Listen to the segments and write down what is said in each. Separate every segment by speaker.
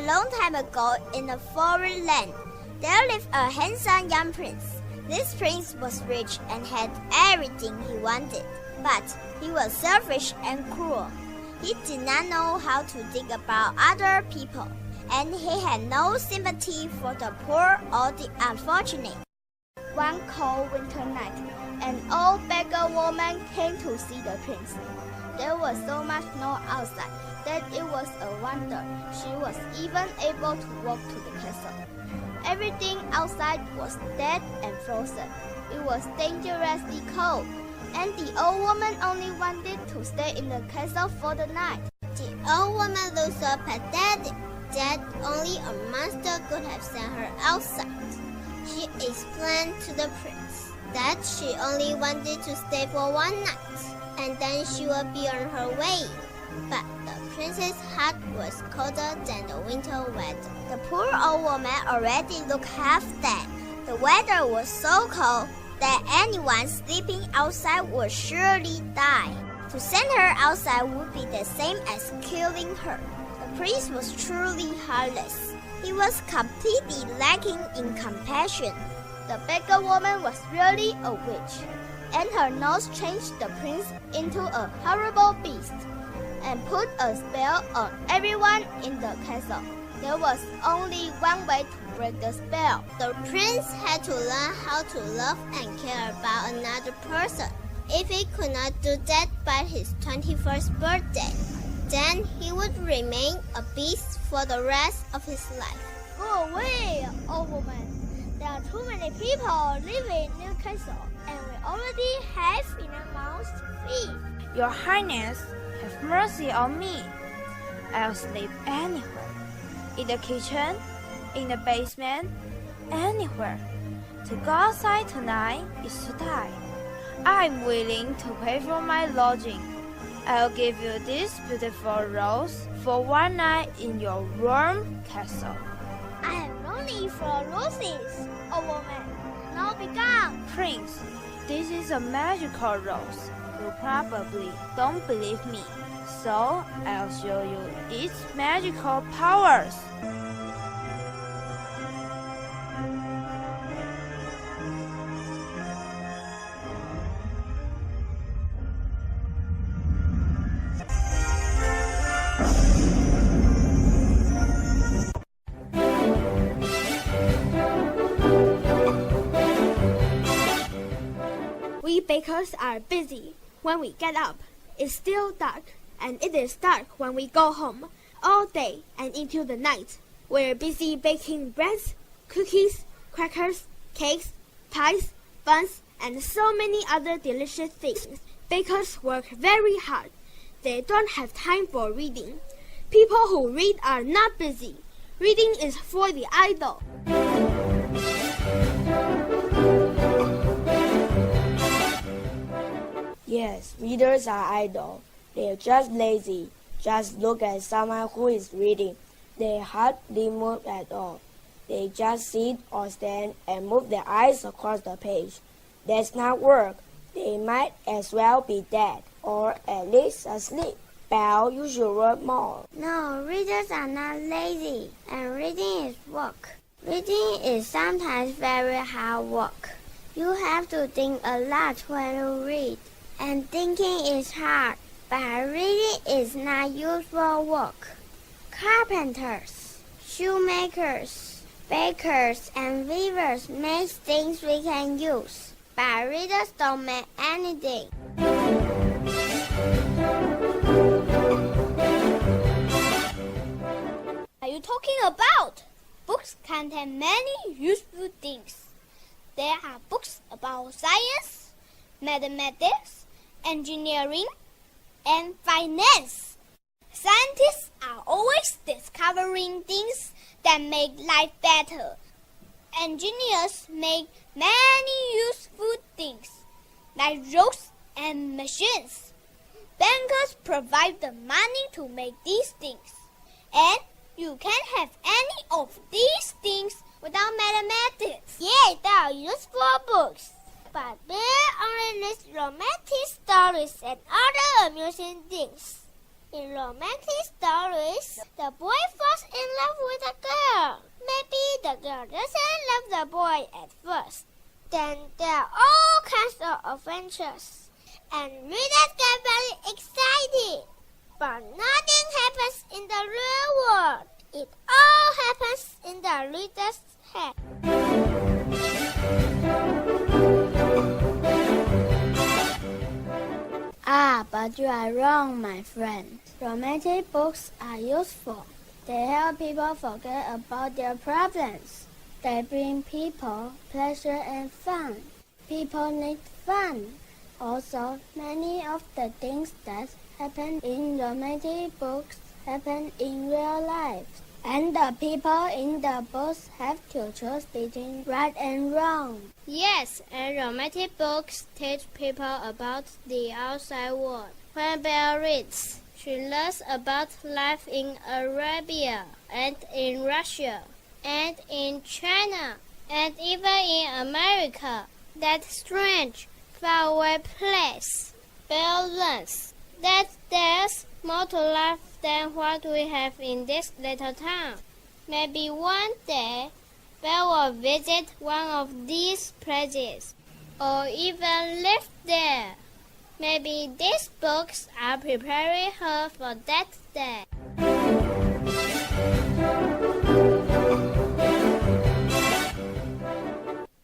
Speaker 1: A long time ago, in a foreign land, there lived a handsome young prince. This prince was rich and had everything he wanted, but he was selfish and cruel. He did not know how to think about other people, and he had no sympathy for the poor or the unfortunate.
Speaker 2: One cold winter night, an old beggar woman came to see the prince. There was so much snow outside that it was a wonder she was even able to walk to the castle. Everything outside was dead and frozen. It was dangerously cold, and the old woman only wanted to stay in the castle for the night.
Speaker 1: The old woman looked so pathetic that only a monster could have sent her outside. She explained to the prince that she only wanted to stay for one night, and then she would be on her way. But the prince's heart was colder than the winter weather. The poor old woman already looked half dead. The weather was so cold that anyone sleeping outside would surely die. To send her outside would be the same as killing her. The prince was truly heartless. He was completely lacking in compassion.
Speaker 2: The beggar woman was really a witch, and her nose changed the prince into a horrible beast and put a spell on everyone in the castle. There was only one way to break the spell.
Speaker 1: The prince had to learn how to love and care about another person. If he could not do that by his 21st birthday, then he would remain a beast for the rest of his life.
Speaker 2: Go away, old woman. There are too many people living in the castle, and we already have enough mouths to feed.
Speaker 3: Your Highness, have mercy on me. I'll sleep anywhere. In the kitchen, in the basement, anywhere. To go outside tonight is to die. I'm willing to pay for my lodging. I'll give you this beautiful rose for one night in your warm castle.
Speaker 2: I have no need for roses, old woman. Now be gone.
Speaker 3: Prince, this is a magical rose. You probably don't believe me, so I'll show you its magical powers.
Speaker 2: We bakers are busy. When we get up, it's still dark, and it is dark when we go home. All day and into the night, we're busy baking breads, cookies, crackers, cakes, pies, buns, and so many other delicious things. Bakers work very hard. They don't have time for reading. People who read are not busy. Reading is for the idle.
Speaker 4: Yes, readers are idle. They're just lazy. Just look at someone who is reading. They hardly move at all. They just sit or stand and move their eyes across the page. That's not work. They might as well be dead, or at least asleep. Belle, you should work more.
Speaker 1: No, readers are not lazy, and reading is work. Reading is sometimes very hard work. You have to think a lot when you read. And thinking is hard, but reading is not useful work. Carpenters, shoemakers, bakers, and weavers make things we can use, but readers don't make anything.
Speaker 2: Are you talking about? Books contain many useful things. There are books about science, mathematics, engineering, and finance. Scientists are always discovering things that make life better. Engineers make many useful things, like roads and machines. Bankers provide the money to make these things. And you can't have any of these things without mathematics.
Speaker 1: Yeah, they are useful books. But they only list romantic stories and other amusing things.
Speaker 2: In romantic stories, the boy falls in love with a girl. Maybe the girl doesn't love the boy at first. Then there are all kinds of adventures, and readers get very excited. But nothing happens in the real world. It all happens in the reader's head.
Speaker 5: But you are wrong, my friend. Romantic books are useful. They help people forget about their problems. They bring people pleasure and fun. People need fun. Also, many of the things that happen in romantic books happen in real life. And the people in the books have to choose between right and wrong.
Speaker 2: Yes, and romantic books teach people about the outside world. When Belle reads, she learns about life in Arabia and in Russia and in China and even in America, that strange, faraway place. Belle learns that there's more to life than what we have in this little town. Maybe one day, Belle will visit one of these places, or even live there. Maybe these books are preparing her for that day.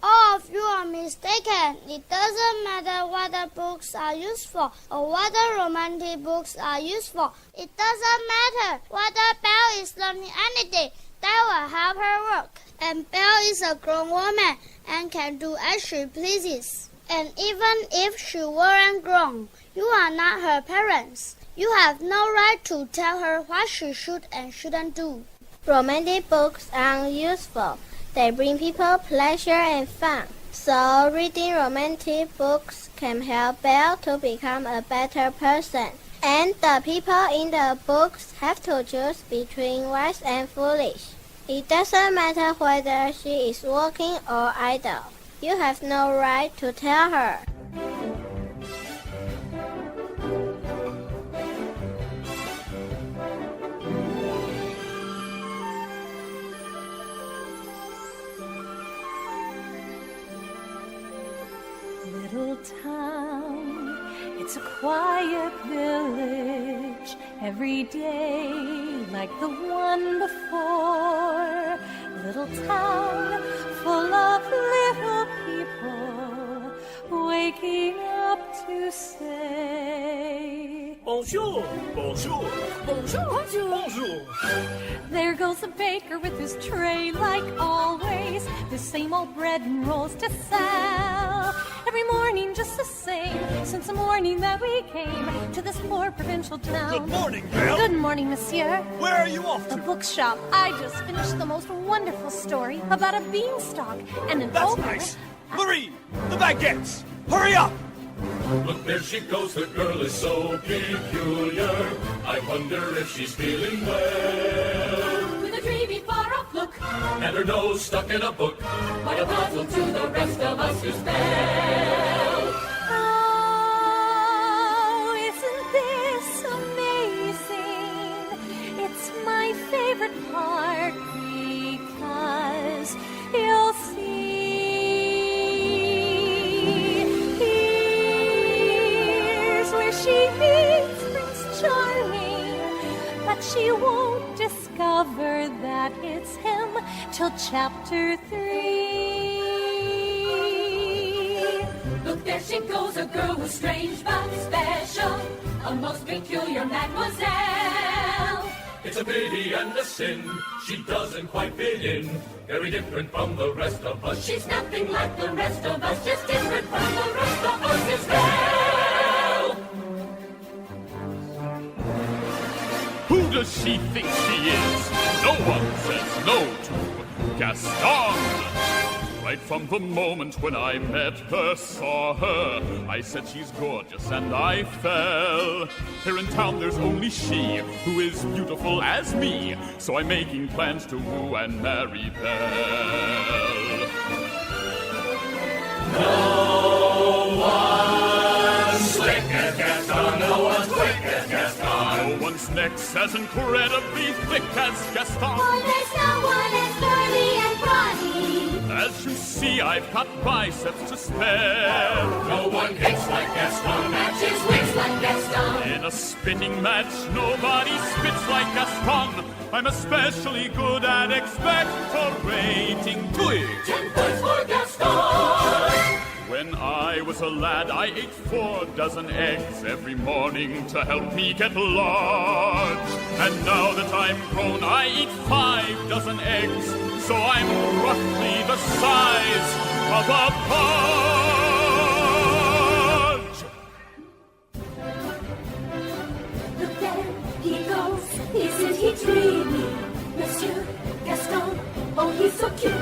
Speaker 5: All of you are mistaken. It doesn't matter what the books are used for or what the romantic books are used for. It doesn't matter whether Belle is learning anything that will help her work. And Belle is a grown woman and can do as she pleases. And even if she weren't grown, you are not her parents. You have no right to tell her what she should and shouldn't do.
Speaker 2: Romantic books are useful. They bring people pleasure and fun. So reading romantic books can help Belle to become a better person. And the people in the books have to choose between wise and foolish. It doesn't matter whether she is working or idle. You have no right to tell her.
Speaker 6: Little town, it's a quiet village, every day like the one before. Little town full of little people waking up to say
Speaker 7: Bonjour, bonjour, bonjour, bonjour, bonjour.
Speaker 6: There goes the baker with his tray like always, the same old bread and rolls to sell. Every morning just the same, since the morning that we came to this poor provincial town.
Speaker 7: Good morning, Belle.
Speaker 6: Good morning, monsieur.
Speaker 7: Where are you off
Speaker 6: The
Speaker 7: to?
Speaker 6: bookshop. I just finished the most wonderful story about a beanstalk and an
Speaker 7: That's
Speaker 6: ogre.
Speaker 7: nice. Marie, the baguettes. Hurry up.
Speaker 8: Look, there she goes, the girl is so peculiar. I wonder if she's feeling well.
Speaker 9: With a dreamy, far-off look,
Speaker 8: And her nose stuck in a book.
Speaker 9: like a puzzle to the rest of us to spell.
Speaker 6: Oh, isn't this amazing? It's my favorite part because you'll see. Here's where she meets Prince Charming, but she won't discover that it's him till chapter 3.
Speaker 9: Look, there she goes, a girl who's strange but special, a most peculiar mademoiselle.
Speaker 8: It's a pity and a sin. She doesn't quite fit in. Very different from the rest of us.
Speaker 9: She's nothing like the rest of us, just different from the rest of us as well.
Speaker 8: Who does she think she is? No one says no to Gaston. Right from the moment when I met her, saw her, I said she's gorgeous and I fell. Here in town there's only she who is beautiful as me, so I'm making plans to woo and marry Belle. No one's slick as Gaston, no one's quick as Gaston. No one's His neck's as incredibly thick as Gaston.
Speaker 9: Oh, there's no one as burly and brawny.
Speaker 8: As you see, I've got biceps to spare.
Speaker 7: No one hits like Gaston, matches wits like Gaston.
Speaker 8: In a spitting match, nobody spits like Gaston. I'm especially good at expectorating twigs.
Speaker 7: 10 points for Gaston.
Speaker 8: When I was a lad, I ate 4 dozen eggs every morning to help me get large. And now that I'm grown, I eat 5 dozen eggs, so I'm roughly the size of a podge.
Speaker 9: Look there, he goes, isn't he dreamy? Monsieur Gaston, oh he's so cute.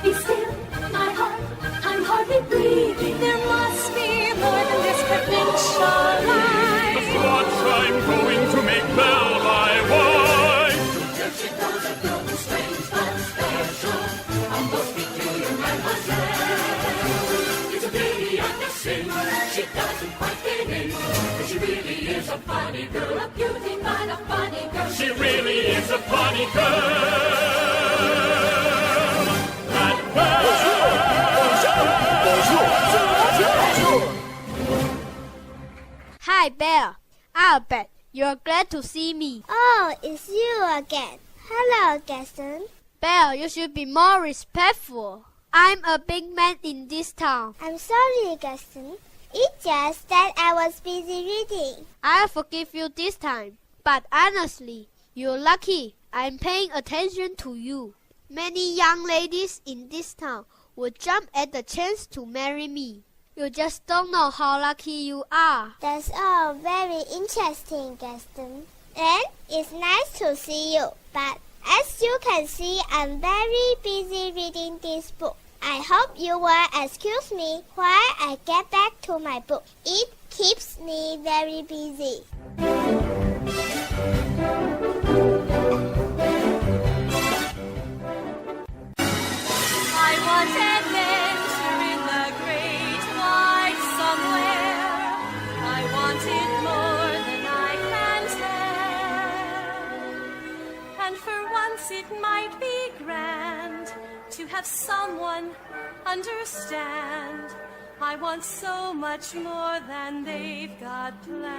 Speaker 9: Be still, my heart, I'm hardly breathing.
Speaker 6: There must be more than this provincial life.
Speaker 8: Just watch, I'm going to make Belle my wife.
Speaker 7: There she goes, a girl who's strange but special. A most peculiar mademoiselle. It's a pity and a sin. She doesn't quite fit in. But she really is a funny girl.
Speaker 9: A beauty, not a funny girl.
Speaker 8: She really is a funny girl. That Belle.
Speaker 2: Hi, Belle. I'll bet you're glad to see me.
Speaker 1: Oh, it's you again. Hello, Gaston.
Speaker 2: Belle, you should be more respectful. I'm a big man in this town.
Speaker 1: I'm sorry, Gaston. It's just that I was busy reading.
Speaker 2: I'll forgive you this time. But honestly, you're lucky I'm paying attention to you. Many young ladies in this town would jump at the chance to marry me. You just don't know how lucky you are.
Speaker 1: That's all very interesting, Gaston. And it's nice to see you. But as you can see, I'm very busy reading this book. I hope you will excuse me while I get back to my book. It keeps me very busy.
Speaker 6: I want adventure in the great wide somewhere. I want it more than I can tell. And for once it might be grand to have someone understand. I want so much more than they've got planned.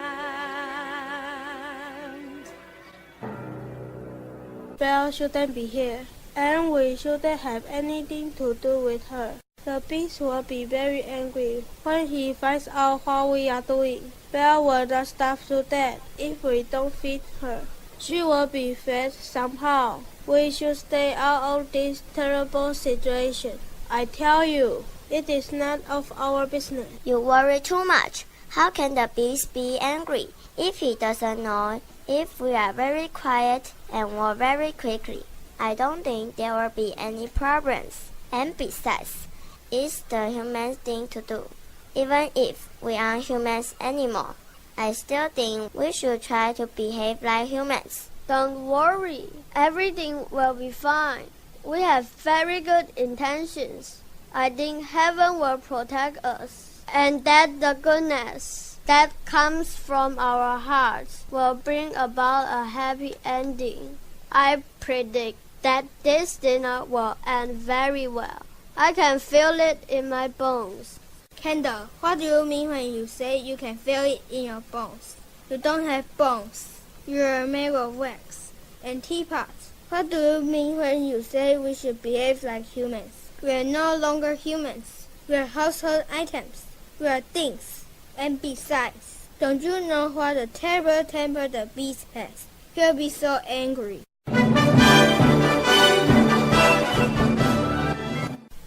Speaker 4: Belle shouldn't be here, and we shouldn't have anything to do with her. The beast will be very angry when he finds out what we are doing. Belle will not starve to death if we don't feed her. She will be fed somehow. We should stay out of this terrible situation. I tell you, it is none of our business.
Speaker 1: You worry too much. How can the beast be angry if he doesn't know if we are very quiet and walk very quickly? I don't think there will be any problems. And besides, it's the human thing to do. Even if we aren't humans anymore, I still think we should try to behave like humans.
Speaker 2: Don't worry. Everything will be fine. We have very good intentions. I think heaven will protect us, and that the goodness that comes from our hearts will bring about a happy ending. I predict that this dinner will end very well. I can feel it in my bones.
Speaker 5: Kendall, what do you mean when you say you can feel it in your bones? You don't have bones. You are made of wax and teapots. What do you mean when you say we should behave like humans? We are no longer humans. We are household items. We are things. And besides, don't you know what a terrible temper the beast has? He'll be so angry.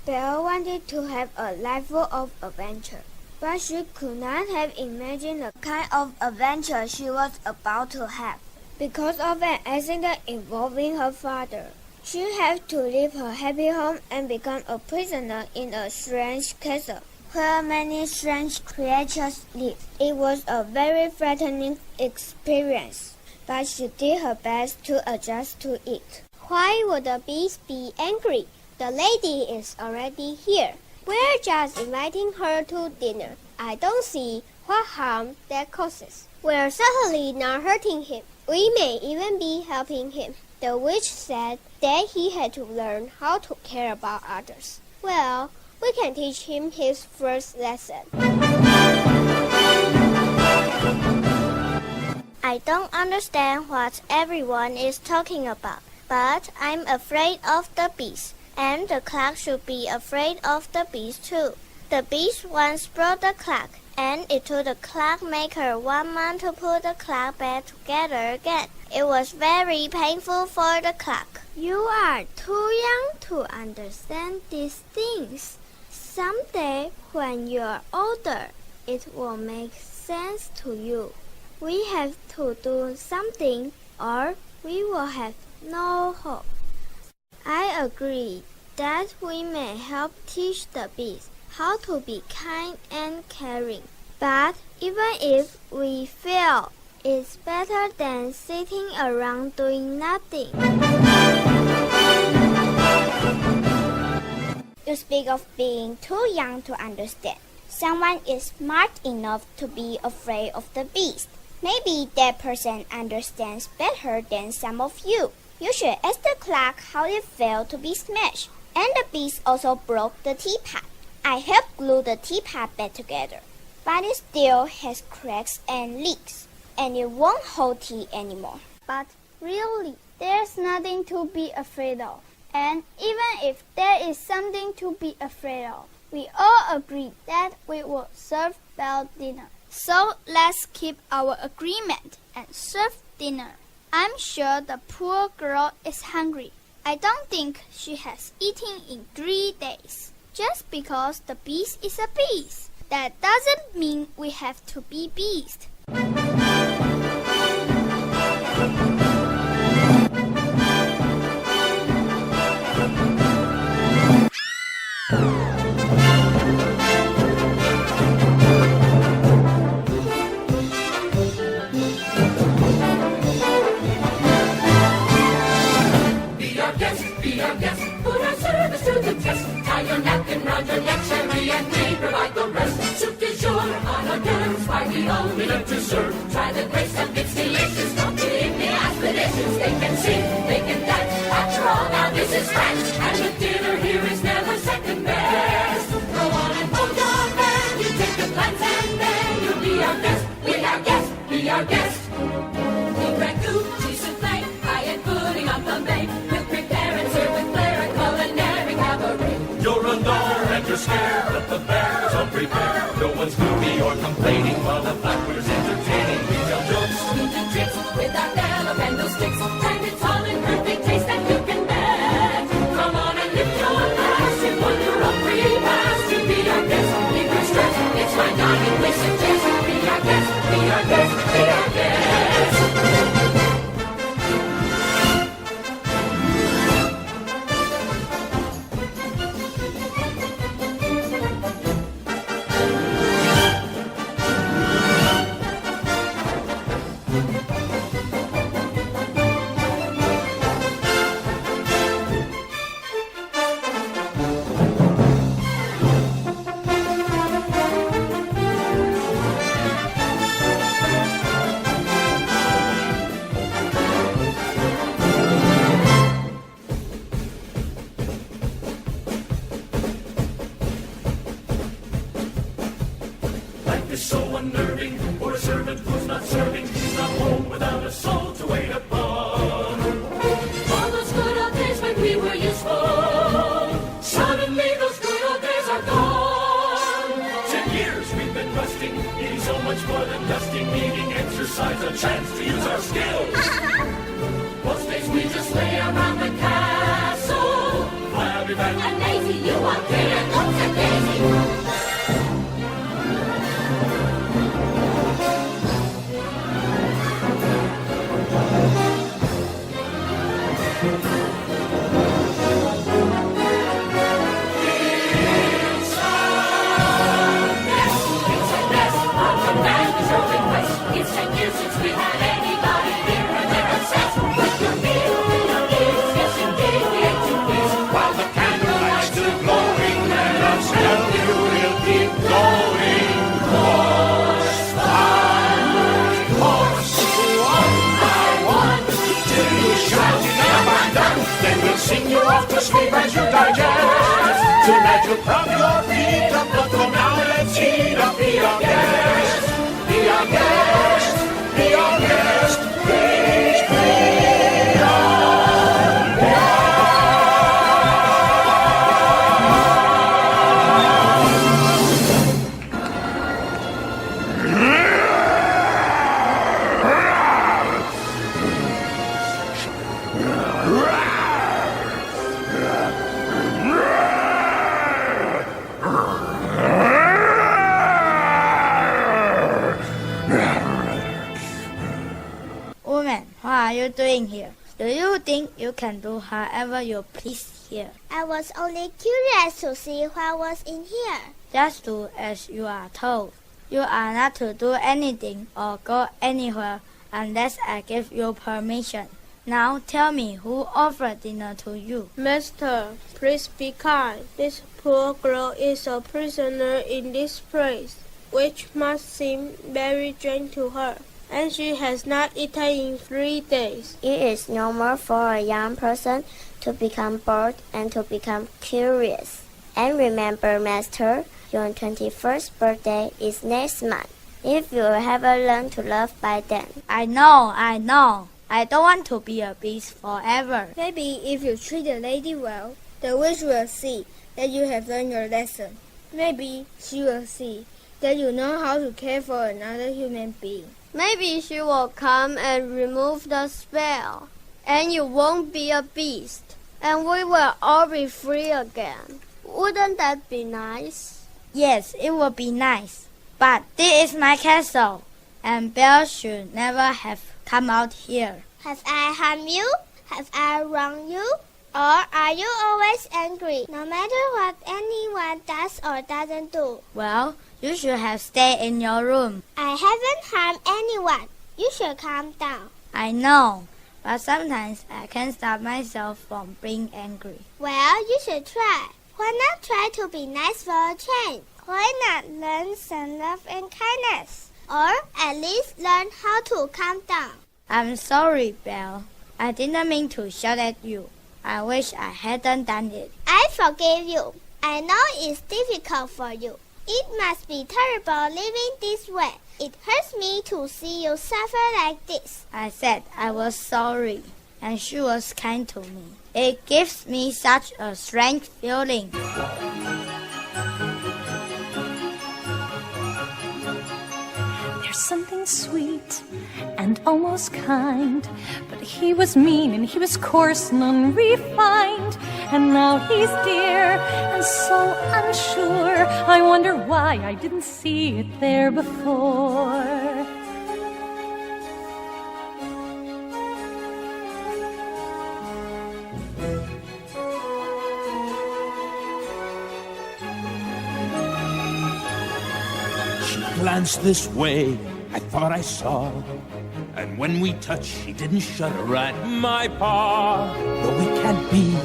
Speaker 1: Belle wanted to have a life full of adventure, but she could not have imagined the kind of adventure she was about to have. Because of an accident involving her father, she had to leave her happy home and become a prisoner in a strange castle where many strange creatures lived. It was a very frightening experience, but she did her best to adjust to it. Why would the beast be angry? The lady is already here. We're just inviting her to dinner. I don't see what harm that causes. We're certainly not hurting him.
Speaker 2: We may even be helping him. The witch said that he had to learn how to care about others. Well, we can teach him his first lesson.
Speaker 5: I don't understand what everyone is talking about, but I'm afraid of the bees, and the clock should be afraid of the bees too. The bees once broke the clock, and it took the clockmaker 1 month to put the clock back together again. It was very painful for the clock.
Speaker 2: You are too young to understand these things. Someday, when you're older, it will make sense to you. We have to do something, or we will have no hope. I agree that we may help teach the bees how to be kind and caring. But even if we fail, it's better than sitting around doing nothing.
Speaker 5: You speak of being too young to understand. Someone is smart enough to be afraid of the beast. Maybe that person understands better than some of you. You should ask the clock how it felt to be smashed. And the beast also broke the teapot. I helped glue the teapot back together, but it still has cracks and leaks, and it won't hold tea anymore.
Speaker 2: But really, there's nothing to be afraid of. And even if there is something to be afraid of, we all agree that we will serve well dinner. So let's keep our agreement and serve dinner. I'm sure the poor girl is hungry. I don't think she has eaten in 3 days. Just because the beast is a beast, that doesn't mean we have to be beast.
Speaker 7: Be our guest, put our service to the test. Tie your napkin round your neck, Sherry and me provide the rest. Soup du jour on our terms, why we only love to serve. Try the grace of it's delicious, don't believe me, ask the dishes. They can sing, they can dance, after all now this is France. And the dinner here is never second best. Go on and hold your hand, you take the plans and then you'll be our guest. Be our guest, be our guest. Big ragout, cheese souffle, high-end pudding on Bombay.
Speaker 10: You're a daughter and you're scared, but the bear's unprepared. No one's gloomy or complaining while the Blackbeard's entertaining. We tell jokes,
Speaker 7: we do tricks with our yellow candlesticks. And it's all in perfect taste that you can bet. Come on and lift your glass in wonder-up repast. To be our guest, leave your stress. It's my dining we suggest. Be our guest, be our guest, be our guest.
Speaker 10: so unnerving for a servant who's not serving. He's not home without a soul to wait upon.
Speaker 7: All those good old days when we were useful, suddenly those good old days are gone.
Speaker 10: 10 years we've been rusting, needing so much more than dusting, needing exercise, a chance to use our skills.
Speaker 7: Most days we just lay around the castle,
Speaker 10: flabby back
Speaker 7: and lazy. You walk in and look at Daisy. It's 10 years since we had anybody here, and they're obsessed with your meal.
Speaker 4: woman, what are you doing here? Do you think you can do however you please here?
Speaker 1: I was only curious to see what was in here.
Speaker 4: Just do as you are told. You are not to do anything or go anywhere unless I give you permission. Now tell me who offered dinner to you.
Speaker 11: Master, please be kind. This poor girl is a prisoner in this place, which must seem very strange to her, and she has not eaten in 3 days.
Speaker 5: It is normal for a young person to become bored and to become curious. And remember, Master, your 21st birthday is next month. If you haven't learned to love by then.
Speaker 4: I know. I don't want to be a beast forever.
Speaker 2: Maybe if you treat the lady well, the witch will see that you have learned your lesson. Maybe she will see that you know how to care for another human being.
Speaker 11: Maybe she will come and remove the spell, and you won't be a beast, and we will all be free again. Wouldn't that be nice?
Speaker 4: Yes, it would be nice. But this is my castle, and Belle should never have come out here.
Speaker 1: Have I harmed you? Have I wronged you? Or are you always angry, no matter what anyone does or doesn't do?
Speaker 4: Well, you should have stayed in your room.
Speaker 1: I haven't harmed anyone. You should calm down.
Speaker 4: I know, but sometimes I can't stop myself from being angry.
Speaker 1: Well, you should try. Why not try to be nice for a change? Why not learn some love and kindness? Or at least learn how to calm down.
Speaker 4: I'm sorry, Belle. I didn't mean to shout at you. I wish I hadn't done it.
Speaker 1: I forgive you. I know it's difficult for you. It must be terrible living this way. It hurts me to see you suffer like this.
Speaker 4: I said I was sorry, and she was kind to me. It gives me such a strange feeling.
Speaker 6: There's something sweet and almost kind, but he was mean and he was coarse and unrefined, and now he's dear and so unsure. I wonder why I didn't see it there before.
Speaker 10: Glanced this way, I thought I saw, and when we touched, she didn't shudder at my paw. Though it can't be,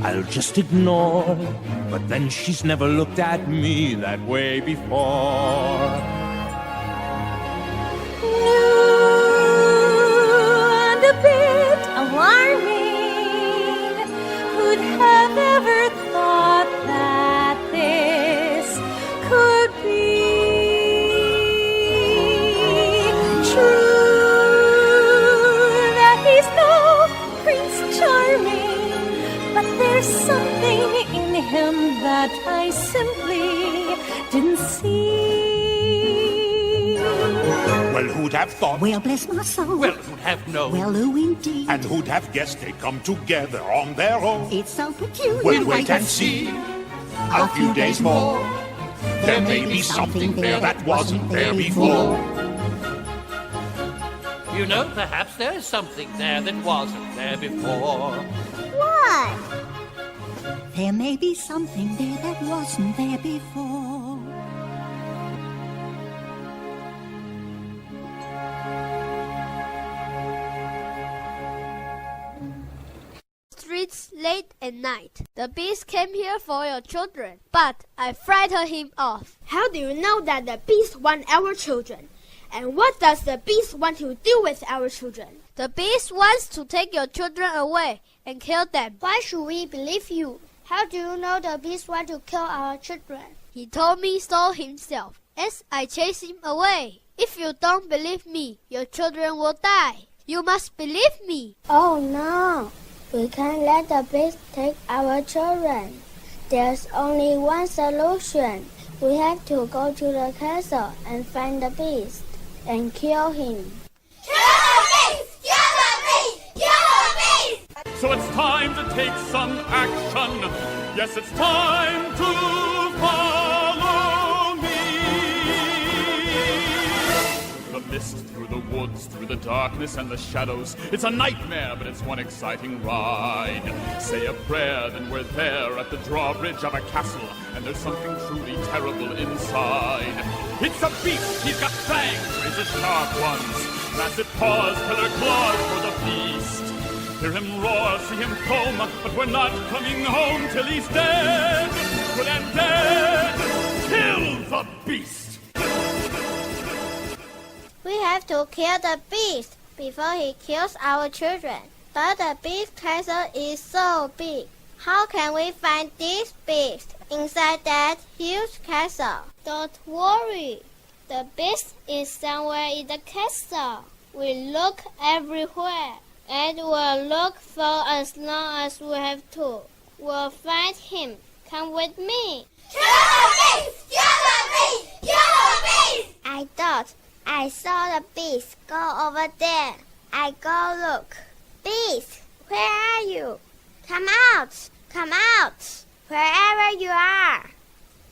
Speaker 10: I'll just ignore, but then she's never looked at me that way before.
Speaker 6: New and a bit alarming. Who'd have ever thought that this could be something in him that I simply didn't see.
Speaker 10: Well, who'd have thought?
Speaker 12: Well, bless my soul.
Speaker 10: Well, who'd have known?
Speaker 12: Well, who indeed?
Speaker 10: And who'd have guessed they'd come together on their own?
Speaker 12: It's so peculiar.
Speaker 10: We'll wait and see. A few days more. There may be something there that wasn't there before.
Speaker 13: You know, perhaps there is something there that wasn't there before.
Speaker 1: What?
Speaker 12: There may be something there that wasn't there before.
Speaker 11: Streets late at night. The beast came here for your children, but I frightened him off.
Speaker 2: How do you know that the beast wants our children? And what does the beast want to do with our children?
Speaker 11: The beast wants to take your children away and kill them.
Speaker 2: Why should we believe you? How do you know the beast wants to kill our children?
Speaker 11: He told me so himself, as I chased him away. If you don't believe me, your children will die. You must believe me.
Speaker 5: Oh no, we can't let the beast take our children. There's only one solution. We have to go to the castle and find the beast and kill him.
Speaker 1: Kill the beast! Kill the beast! Kill the beast!
Speaker 8: So it's time to take some action. Yes, it's time to follow me. The mist, through the woods, through the darkness and the shadows. It's a nightmare, but it's one exciting ride. Say a prayer, then we're there at the drawbridge of a castle, and there's something truly terrible inside. It's a beast, he's got fangs, razor sharp ones, massive paws, killer claws for the beast. Hear him roar, see him foam, but we're not coming home till he's dead. Good and dead. Kill the beast.
Speaker 2: We have to kill the beast before he kills our children. But the beast castle is so big. How can we find this beast inside that huge castle? Don't worry. The beast is somewhere in the castle. We look everywhere. And we'll look for as long as we have to. We'll find him. Come with me.
Speaker 1: Kill the beast! Kill the beast! Kill the beast!
Speaker 2: I thought I saw the beast go over there. I go look. Beast, where are you? Come out! Come out! Wherever you are.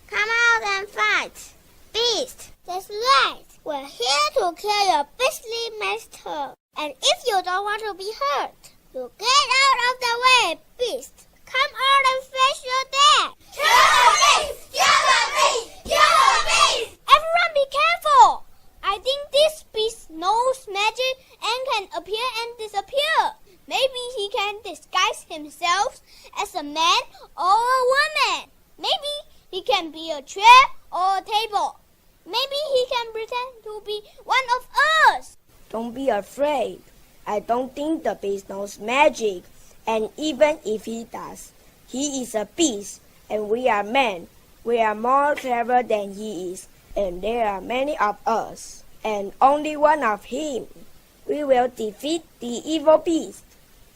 Speaker 2: Come out and fight. Beast, that's right. We're here to kill your beastly master. And if you don't want to be hurt, you get out of the way, beast. Come out and face your death.
Speaker 1: Kill the beast! Kill the beast! Kill the beast!
Speaker 2: Everyone be careful. I think this beast knows magic and can appear and disappear. Maybe he can disguise himself as a man or a woman. Maybe he can be a chair or a table. Maybe he can pretend to be one of us.
Speaker 4: Don't be afraid. I don't think the beast knows magic, and even if he does, he is a beast, and we are men. We are more clever than he is, and there are many of us, and only one of him. We will defeat the evil beast.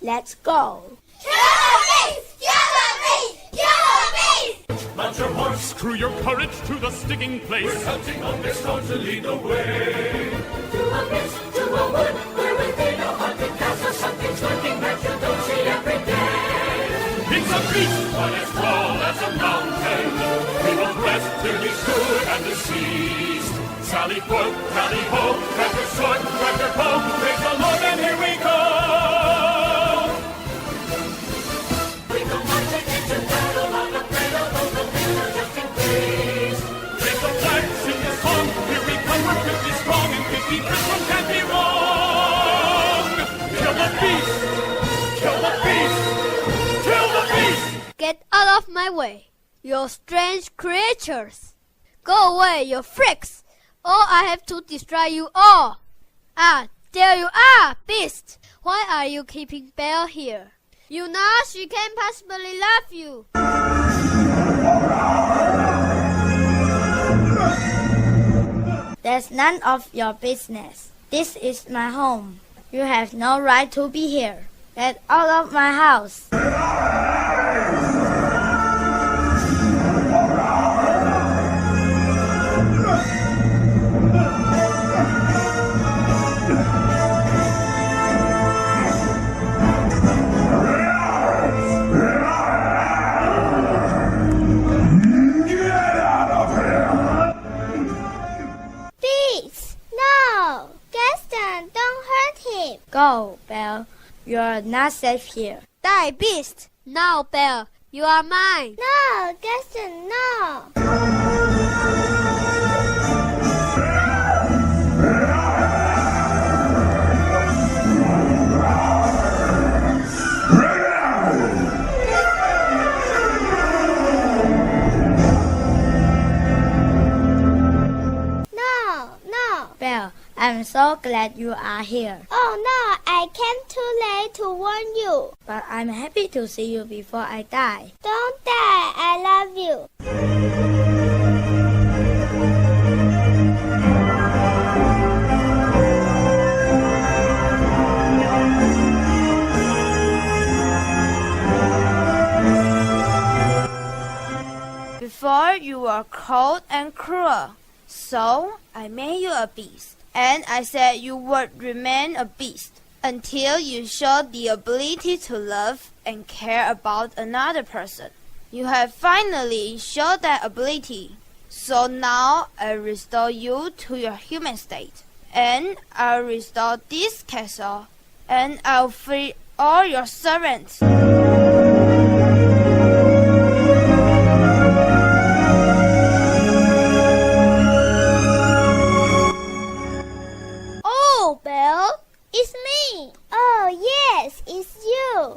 Speaker 4: Let's go.
Speaker 1: Kill the beast! Kill the beast! Kill the beast!
Speaker 8: Mount your horse, screw your courage to the sticking place.
Speaker 7: We're counting on this stone to lead the way. To a mist, to a wood, we're within a haunted castle. Something's lurking that you don't see every day.
Speaker 8: It's a beast, but as tall as a mountain. We will rest till he's good and deceased. Sally forth, tally ho, grab your sword, grab your bow. Praise the Lord, and here we go.
Speaker 7: We go marching into battle on the cradle, though the winter just increased.
Speaker 8: Raise the flag, sing the song. Here we come, we're 50 strong, and 50 Christmas can't be wrong. Kill the beast! Kill the beast! Kill the beast!
Speaker 2: Get out of my way, you strange creatures. Go away, you freaks, or I have to destroy you all. Ah, there you are, beast. Why are you keeping Belle here? You know she can't possibly love you.
Speaker 5: That's none of your business. This is my home. You have no right to be here. Get out of my house. Go, Belle. You're not safe here.
Speaker 2: Die, beast! Now, Belle, you are mine.
Speaker 1: No, Gaston, no.
Speaker 5: Belle, I'm so glad you are here.
Speaker 2: Oh no, I came too late to warn you.
Speaker 5: But I'm happy to see you before I die.
Speaker 2: Don't die, I love you.
Speaker 3: Before you were cold and cruel. So I made you a beast, and I said you would remain a beast until you showed the ability to love and care about another person. You have finally showed that ability, so now I restore you to your human state, and I'll restore this castle, and I'll free all your servants.
Speaker 2: Oh, Belle, it's me.
Speaker 1: Oh, yes, it's you.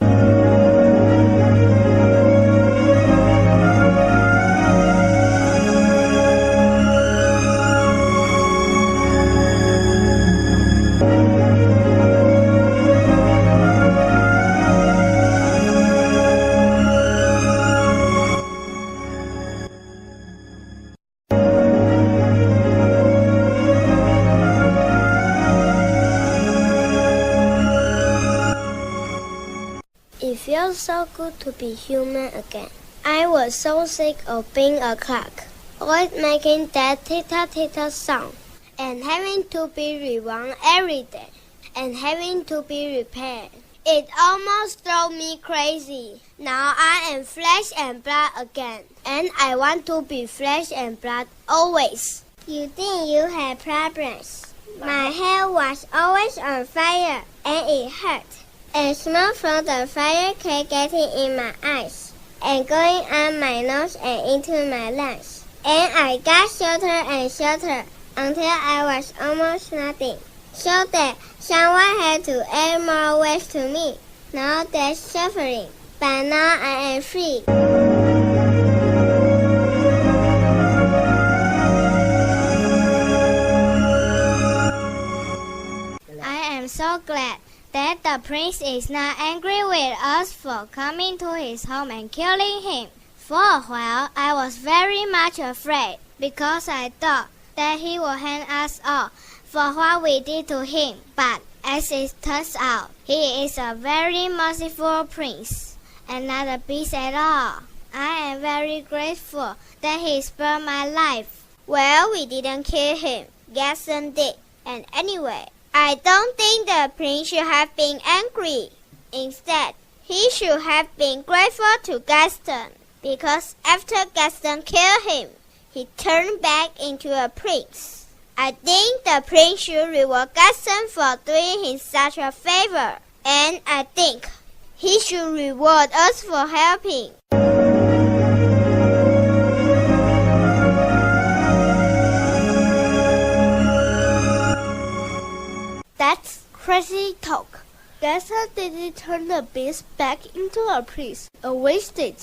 Speaker 1: It feels so good to be human again. I was so sick of being a clock, always making that tick-tock sound, and having to be rewound every day, and having to be repaired. It almost drove me crazy. Now I am flesh and blood again, and I want to be flesh and blood always. You think you had problems? My hair was always on fire, and it hurt. And smoke from the fire kept getting in my eyes, and going on my nose and into my lungs. And I got shorter and shorter until I was almost nothing, so that someone had to add more weight to me. Now that's suffering, but now I am free. I am so glad that the prince is not angry with us for coming to his home and killing him. For a while, I was very much afraid, because I thought that he would hang us all for what we did to him. But as it turns out, he is a very merciful prince, and not a beast at all. I am very grateful that he spared my life. Well, we didn't kill him. Gaston did. And anyway, I don't think the prince should have been angry. Instead, he should have been grateful to Gaston, because after Gaston killed him, he turned back into a prince. I think the prince should reward Gaston for doing him such a favor, and I think he should reward us for helping. That's crazy talk. Gaston didn't turn the beast back into a prince. A witch did.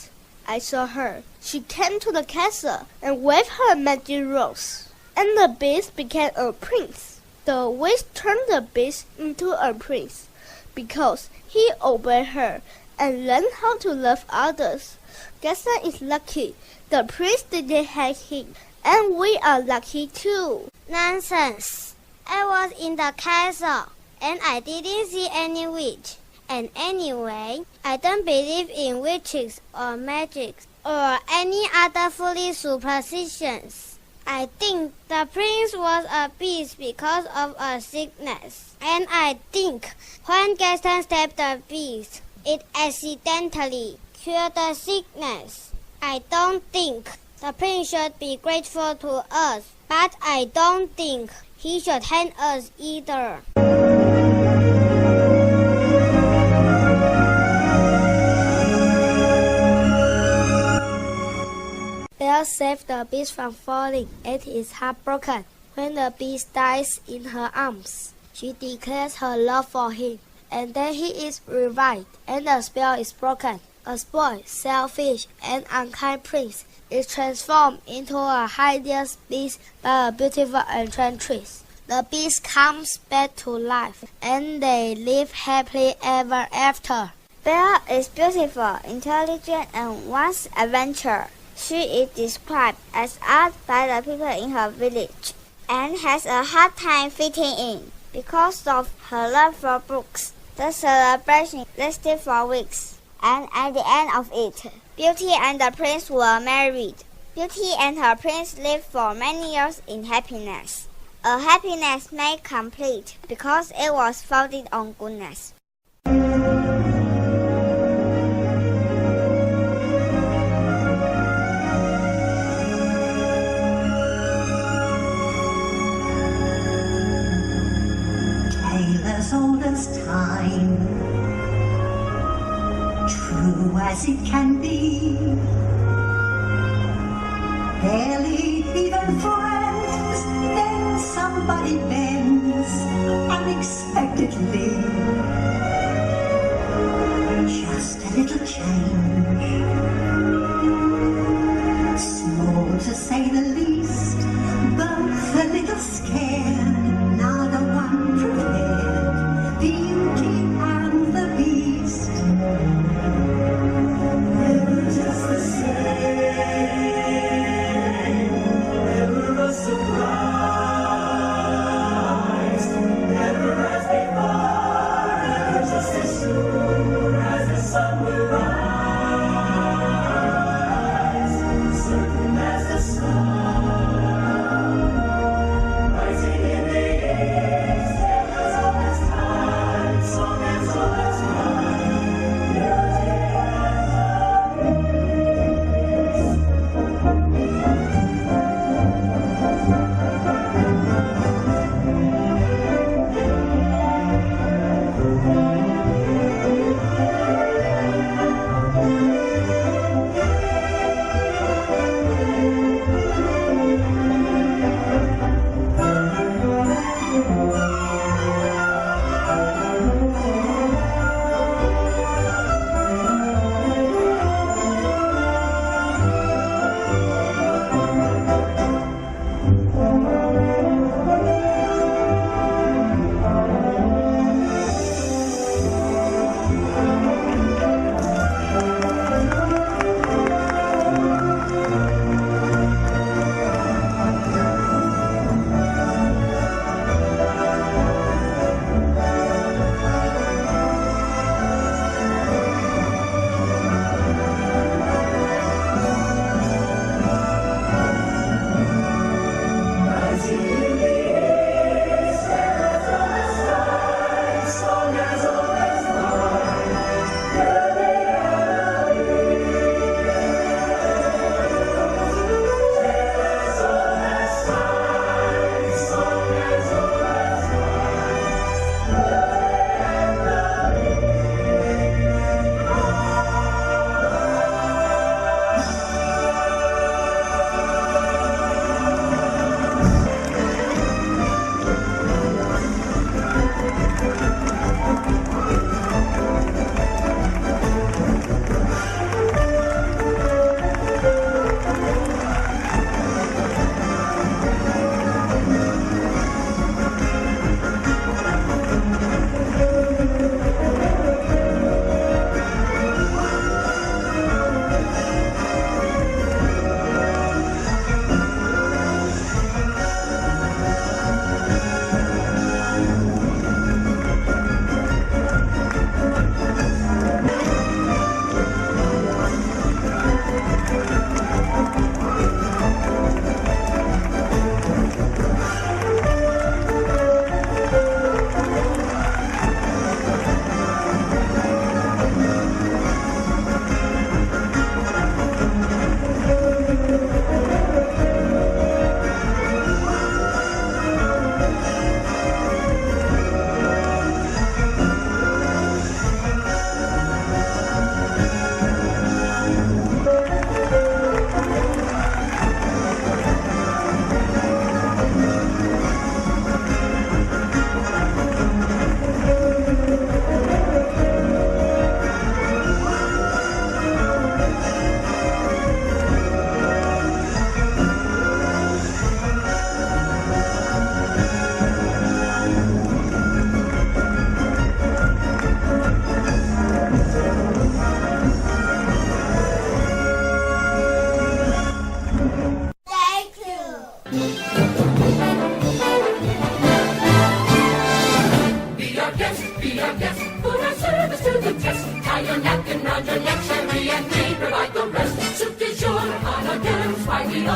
Speaker 1: I saw her. She came to the castle and waved her magic rose, and the beast became a prince. The witch turned the beast into a prince because he obeyed her and learned how to love others. Gaston is lucky. The prince didn't hate him, and we are lucky too. Nonsense. I was in the castle, and I didn't see any witch. And anyway, I don't believe in witches or magic or any other foolish superstitions. I think the prince was a beast because of a sickness. And I think when Gaston stabbed the beast, it accidentally cured the sickness. I don't think the prince should be grateful to us, but I don't think he should hang us either. Belle saved the beast from falling and is heartbroken. When the beast dies in her arms, she declares her love for him, and then he is revived, and the spell is broken. A spoiled, selfish, and unkind prince is transformed into a hideous beast by a beautiful enchantress. The beast comes back to life, and they live happily ever after. Belle is beautiful, intelligent, and wants adventure. She is described as odd by the people in her village, and has a hard time fitting in because of her love for books. The celebration lasted for weeks, and at the end of it, Beauty and the prince were married. Beauty and her prince lived for many years in happiness. A happiness made complete because it was founded on goodness.
Speaker 12: was time, true as it can be. Barely even friends, then somebody bends unexpectedly. Just a little change, small to say the least, both a little scared, neither one prepared, Beauty and the Beast. Never just the same, never a surprise, never as before, never just as sure as the sun will rise, certain as the sun rising in the east, as all as time, song as all as time, beauty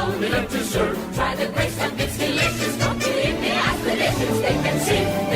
Speaker 7: only love to serve. Try the grace and it's delicious. Don't believe me? Ask the dishes, they can sing.